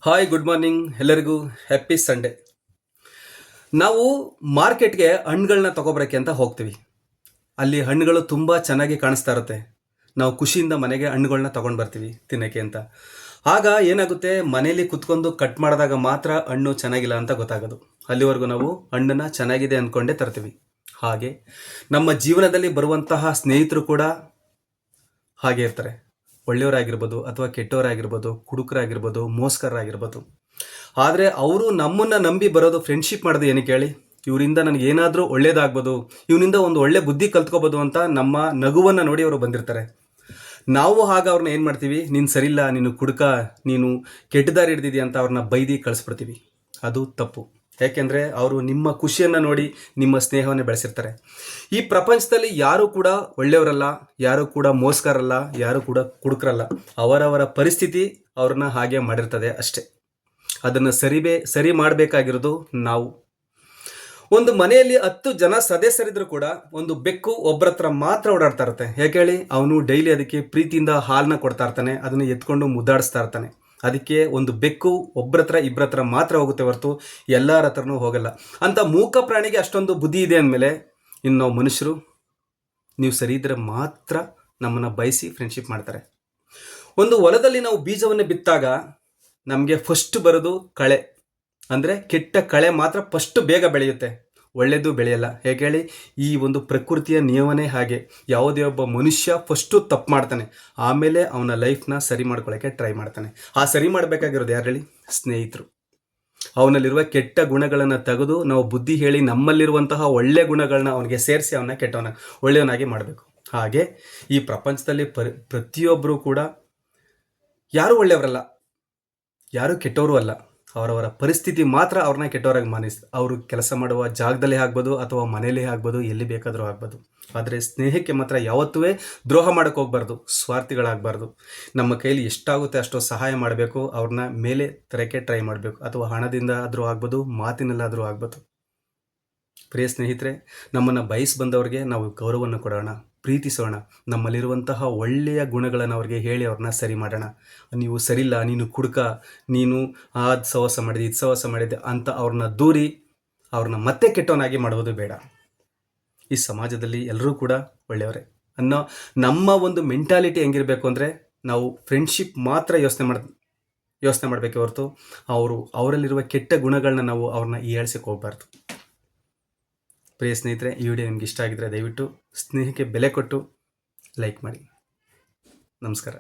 Hi, good morning ಎಲ್ಲರಿಗೂ. Happy Sunday. ನಾವು ಮಾರ್ಕೆಟ್ಗೆ ಹಣ್ಣುಗಳನ್ನ ತಗೊಬರೋಕ್ಕೆ ಅಂತ ಹೋಗ್ತೀವಿ. ಅಲ್ಲಿ ಹಣ್ಣುಗಳು ತುಂಬ ಚೆನ್ನಾಗಿ ಕಾಣಿಸ್ತಾ ಇರುತ್ತೆ. ನಾವು ಖುಷಿಯಿಂದ ಮನೆಗೆ ಹಣ್ಣುಗಳನ್ನ ತೊಗೊಂಡು ಬರ್ತೀವಿ ತಿನ್ನೋಕ್ಕೆ ಅಂತ. ಆಗ ಏನಾಗುತ್ತೆ, ಮನೇಲಿ ಕುತ್ಕೊಂಡು ಕಟ್ ಮಾಡಿದಾಗ ಮಾತ್ರ ಹಣ್ಣು ಚೆನ್ನಾಗಿಲ್ಲ ಅಂತ ಗೊತ್ತಾಗೋದು. ಅಲ್ಲಿವರೆಗೂ ನಾವು ಹಣ್ಣನ್ನು ಚೆನ್ನಾಗಿದೆ ಅಂದ್ಕೊಂಡೇ ತರ್ತೀವಿ. ಹಾಗೆ ನಮ್ಮ ಜೀವನದಲ್ಲಿ ಬರುವಂತಹ ಸ್ನೇಹಿತರು ಕೂಡ ಹಾಗೆ ಇರ್ತಾರೆ. ಒಳ್ಳೆಯವರಾಗಿರ್ಬೋದು ಅಥವಾ ಕೆಟ್ಟವರಾಗಿರ್ಬೋದು, ಕುಡುಕರಾಗಿರ್ಬೋದು, ಮೋಸ್ಕರಾಗಿರ್ಬೋದು. ಆದರೆ ಅವರು ನಮ್ಮನ್ನು ನಂಬಿ ಬರೋದು, ಫ್ರೆಂಡ್ಶಿಪ್ ಮಾಡೋದು ಏನಕ್ಕೆ ಹೇಳಿ? ಇವರಿಂದ ನನಗೆ ಏನಾದರೂ ಒಳ್ಳೇದಾಗ್ಬೋದು, ಇವನಿಂದ ಒಂದು ಒಳ್ಳೆ ಬುದ್ಧಿ ಕಲ್ತ್ಕೋಬೋದು ಅಂತ ನಮ್ಮ ನಗುವನ್ನು ನೋಡಿ ಅವರು ಬಂದಿರ್ತಾರೆ. ನಾವು ಆಗ ಅವ್ರನ್ನ ಏನು ಮಾಡ್ತೀವಿ, ನೀನು ಸರಿಯಿಲ್ಲ, ನೀನು ಕುಡುಕ, ನೀನು ಕೆಟ್ಟದಾರಿ ಹಿಡ್ದಿದ್ಯಾ ಅಂತ ಅವ್ರನ್ನ ಬೈದಿ ಕಳಿಸ್ಬಿಡ್ತೀವಿ. ಅದು ತಪ್ಪು. ಯಾಕೆಂದರೆ ಅವರು ನಿಮ್ಮ ಖುಷಿಯನ್ನು ನೋಡಿ ನಿಮ್ಮ ಸ್ನೇಹವನ್ನು ಬೆಳೆಸಿರ್ತಾರೆ. ಈ ಪ್ರಪಂಚದಲ್ಲಿ ಯಾರೂ ಕೂಡ ಒಳ್ಳೆಯವರಲ್ಲ, ಯಾರೂ ಕೂಡ ಮೋಸ್ಕರಲ್ಲ, ಯಾರೂ ಕೂಡ ಕುಡುಕರಲ್ಲ. ಅವರವರ ಪರಿಸ್ಥಿತಿ ಅವ್ರನ್ನ ಹಾಗೆ ಮಾಡಿರ್ತದೆ ಅಷ್ಟೇ. ಅದನ್ನು ಸರಿ ಮಾಡಬೇಕಾಗಿರೋದು ನಾವು. ಒಂದು ಮನೆಯಲ್ಲಿ 10 ಜನ ಸದಸ್ಯರಿದ್ರು ಕೂಡ ಒಂದು ಬೆಕ್ಕು ಒಬ್ಬರ ಹತ್ರ ಮಾತ್ರ ಓಡಾಡ್ತಾ ಇರುತ್ತೆ. ಯಾಕೆ ಹೇಳಿ? ಅವನು ಡೈಲಿ ಅದಕ್ಕೆ ಪ್ರೀತಿಯಿಂದ ಹಾಲನ್ನ ಕೊಡ್ತಾ ಇರ್ತಾನೆ, ಅದನ್ನು ಎತ್ಕೊಂಡು ಮುದ್ದಾಡಿಸ್ತಾ ಇರ್ತಾನೆ. ಅದಕ್ಕೆ ಒಂದು ಬೆಕ್ಕು ಒಬ್ಬರ ಹತ್ರ ಇಬ್ಬರ ಹತ್ರ ಮಾತ್ರ ಹೋಗುತ್ತೆ ಹೊರತು ಎಲ್ಲರ ಹತ್ರನೂ ಹೋಗಲ್ಲ. ಅಂತ ಮೂಕ ಪ್ರಾಣಿಗೆ ಅಷ್ಟೊಂದು ಬುದ್ಧಿ ಇದೆ ಅಂದಮೇಲೆ ಇನ್ನು ನಾವು ಮನುಷ್ಯರು, ನೀವು ಸರಿ ಇದ್ದರೆ ಮಾತ್ರ ನಮ್ಮನ್ನು ಬಯಸಿ ಫ್ರೆಂಡ್ಶಿಪ್ ಮಾಡ್ತಾರೆ. ಒಂದು ಹೊಲದಲ್ಲಿ ನಾವು ಬೀಜವನ್ನು ಬಿತ್ತಾಗ ನಮಗೆ ಫಸ್ಟ್ ಬರೋದು ಕಳೆ. ಅಂದರೆ ಕೆಟ್ಟ ಕಳೆ ಮಾತ್ರ ಫಸ್ಟ್ ಬೇಗ ಬೆಳೆಯುತ್ತೆ, ಒಳ್ಳೆಯದು ಬೆಳೆಯಲ್ಲ. ಹೇಗೆ ಹೇಳಿ? ಈ ಒಂದು ಪ್ರಕೃತಿಯ ನಿಯಮನೇ ಹಾಗೆ. ಯಾವುದೇ ಒಬ್ಬ ಮನುಷ್ಯ ಫಸ್ಟು ತಪ್ಪು ಮಾಡ್ತಾನೆ, ಆಮೇಲೆ ಅವನ ಲೈಫ್ನ ಸರಿ ಮಾಡ್ಕೊಳ್ಳೋಕ್ಕೆ ಟ್ರೈ ಮಾಡ್ತಾನೆ. ಆ ಸರಿ ಮಾಡಬೇಕಾಗಿರೋದು ಯಾರು ಹೇಳಿ? ಸ್ನೇಹಿತರು. ಅವನಲ್ಲಿರುವ ಕೆಟ್ಟ ಗುಣಗಳನ್ನು ತೆಗೆದು ನಾವು ಬುದ್ಧಿ ಹೇಳಿ ನಮ್ಮಲ್ಲಿರುವಂತಹ ಒಳ್ಳೆಯ ಗುಣಗಳನ್ನ ಅವನಿಗೆ ಸೇರಿಸಿ ಅವನ್ನ ಒಳ್ಳೆಯವನಾಗಿ ಮಾಡಬೇಕು. ಹಾಗೆ ಈ ಪ್ರಪಂಚದಲ್ಲಿ ಪ್ರತಿಯೊಬ್ಬರೂ ಕೂಡ ಯಾರೂ ಒಳ್ಳೆಯವರಲ್ಲ, ಯಾರೂ ಕೆಟ್ಟವರು ಅಲ್ಲ. ಅವರವರ ಪರಿಸ್ಥಿತಿ ಮಾತ್ರ ಅವ್ರನ್ನ ಕೆಟ್ಟವರಾಗಿ ಅವರು ಕೆಲಸ ಮಾಡುವ ಜಾಗದಲ್ಲೇ ಆಗ್ಬೋದು ಅಥವಾ ಮನೆಯಲ್ಲೇ ಆಗ್ಬೋದು, ಎಲ್ಲಿ ಬೇಕಾದರೂ ಆಗ್ಬೋದು. ಆದರೆ ಸ್ನೇಹಕ್ಕೆ ಮಾತ್ರ ಯಾವತ್ತೂ ದ್ರೋಹ ಮಾಡೋಕ್ಕೆ ಹೋಗ್ಬಾರ್ದು, ಸ್ವಾರ್ಥಿಗಳಾಗಬಾರ್ದು. ನಮ್ಮ ಕೈಲಿ ಎಷ್ಟಾಗುತ್ತೆ ಅಷ್ಟು ಸಹಾಯ ಮಾಡಬೇಕು, ಅವ್ರನ್ನ ಮೇಲೆ ತರಕ್ಕೆ ಟ್ರೈ ಮಾಡಬೇಕು. ಅಥವಾ ಹಣದಿಂದ ಆದರೂ ಆಗ್ಬೋದು, ಮಾತಿನಲ್ಲಾದರೂ ಆಗ್ಬೋದು. ಪ್ರಿಯ ಸ್ನೇಹಿತರೆ, ನಮ್ಮನ್ನು ಬಯಸಿ ಬಂದವ್ರಿಗೆ ನಾವು ಗೌರವವನ್ನು ಕೊಡೋಣ, ಪ್ರೀತಿಸೋಣ. ನಮ್ಮಲ್ಲಿರುವಂತಹ ಒಳ್ಳೆಯ ಗುಣಗಳನ್ನು ಅವ್ರಿಗೆ ಹೇಳಿ ಅವ್ರನ್ನ ಸರಿ ಮಾಡೋಣ. ನೀವು ಸರಿಯಿಲ್ಲ, ನೀನು ಕುಡುಕ, ನೀನು ಅದು ಸಹವಾಸ ಮಾಡಿದೆ, ಇದು ಸಹವಾಸ ಮಾಡಿದೆ ಅಂತ ಅವ್ರನ್ನ ದೂರಿ ಅವ್ರನ್ನ ಮತ್ತೆ ಕೆಟ್ಟವನಾಗಿ ಮಾಡುವುದು ಬೇಡ. ಈ ಸಮಾಜದಲ್ಲಿ ಎಲ್ಲರೂ ಕೂಡ ಒಳ್ಳೆಯವರೇ ಅನ್ನೋ ನಮ್ಮ ಒಂದು ಮೆಂಟಾಲಿಟಿ ಹೆಂಗಿರಬೇಕು ಅಂದರೆ, ನಾವು ಫ್ರೆಂಡ್ಶಿಪ್ ಮಾತ್ರ ಯೋಚನೆ ಮಾಡಬೇಕೆ ಹೊರತು ಅವರಲ್ಲಿರುವ ಕೆಟ್ಟ ಗುಣಗಳನ್ನ ನಾವು ಅವ್ರನ್ನ ಹೀಯಾಳಿಸಕ್ಕೆ ಹೋಗಬಾರ್ದು. ಪ್ರಿಯ ಸ್ನೇಹಿತರೆ, ಈ ವಿಡಿಯೋ ನಿಮ್ಗೆ ಇಷ್ಟ ಆಗಿದ್ರೆ ದಯವಿಟ್ಟು ಸ್ನೇಹಕ್ಕೆ ಬೆಲೆ ಕೊಟ್ಟು ಲೈಕ್ ಮಾಡಿ. ನಮಸ್ಕಾರ.